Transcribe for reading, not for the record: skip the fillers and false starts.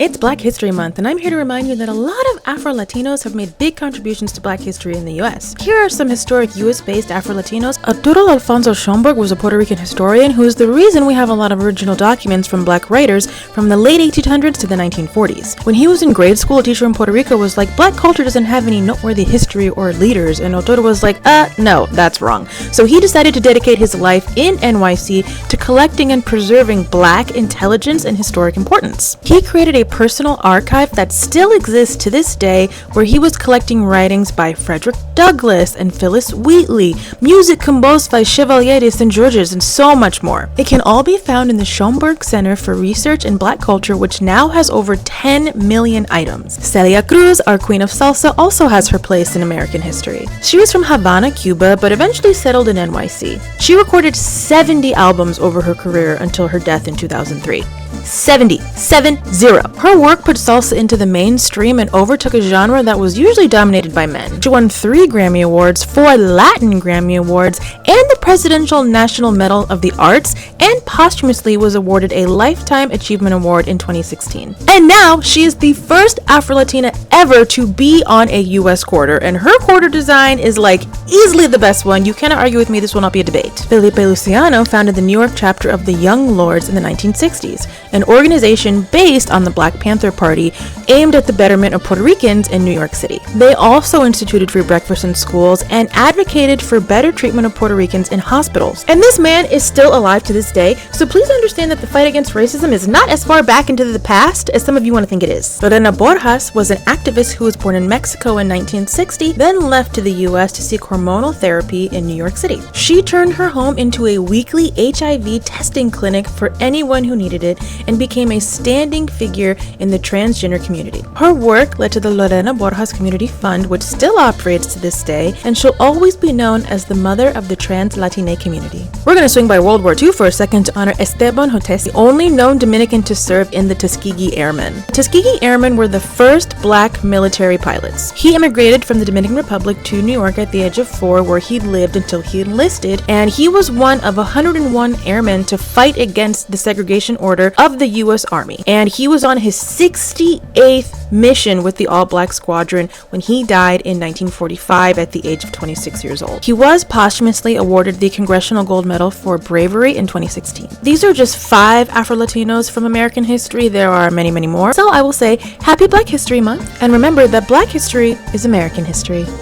It's Black History Month, and I'm here to remind you that a lot of Afro Latinos have made big contributions to Black history in the US. Here are some historic US-based Afro Latinos. Arturo Schomburg was a Puerto Rican historian who is the reason we have a lot of original documents from Black writers from the late 1800s to the 1940s. When he was in grade school, a teacher in Puerto Rico was like, Black culture doesn't have any noteworthy history or leaders, and Arturo was like, no, that's wrong. So he decided to dedicate his life in NYC to collecting and preserving Black intelligence and historic importance. He created a personal archive that still exists to this day, where he was collecting writings by Frederick Douglass and Phyllis Wheatley, music composed by Chevalier de St. Georges, and so much more. It can all be found in the Schomburg Center for Research in Black Culture, which now has over 10 million items. Celia Cruz, our queen of salsa, also has her place in American history. She was from Havana, Cuba, but eventually settled in NYC. She recorded 70 albums over her career until her death in 2003. 70. Her work put salsa into the mainstream and overtook a genre that was usually dominated by men. She won 3 Grammy Awards, 4 Latin Grammy Awards, and the Presidential National Medal of the Arts, and posthumously was awarded a Lifetime Achievement Award in 2016. And now, she is the first Afro-Latina ever to be on a US quarter, and her quarter design is like easily the best one. You cannot argue with me, this will not be a debate. Felipe Luciano founded the New York chapter of the Young Lords in the 1960s, an organization based on the Black Panther Party aimed at the betterment of Puerto Ricans in New York City. They also instituted free breakfast in schools and advocated for better treatment of Puerto Ricans in hospitals. And this man is still alive to this day, so please understand that the fight against racism is not as far back into the past as some of you want to think it is. Elena Boras was an activist who was born in Mexico in 1960, then left to the US to seek hormonal therapy in New York City. She turned her home into a weekly HIV testing clinic for anyone who needed it, and became a standing figure in the transgender community. Her work led to the Elena Boras Community Fund, which still operates to this day, and she'll always be known as the mother of the trans Latine community. We're going to swing by World War II for a second to honor Esteban, the only known Dominican to serve in the Tuskegee Airmen. Tuskegee Airmen were the first Black military pilots. He immigrated from the Dominican Republic to New York at the age of 4, where he lived until he enlisted, and he was one of 101 airmen to fight against the segregation order of the U.S. Army. And he was on his 68th mission with the All-Black Squadron when he died in 1945 at the age of 26 years old. He was posthumously awarded the Congressional Gold Medal for bravery in 2016. These are just 5 Afro-Latinos from American history. There are many, many more. So I will say, Happy Black History Month, and remember that Black history is American history.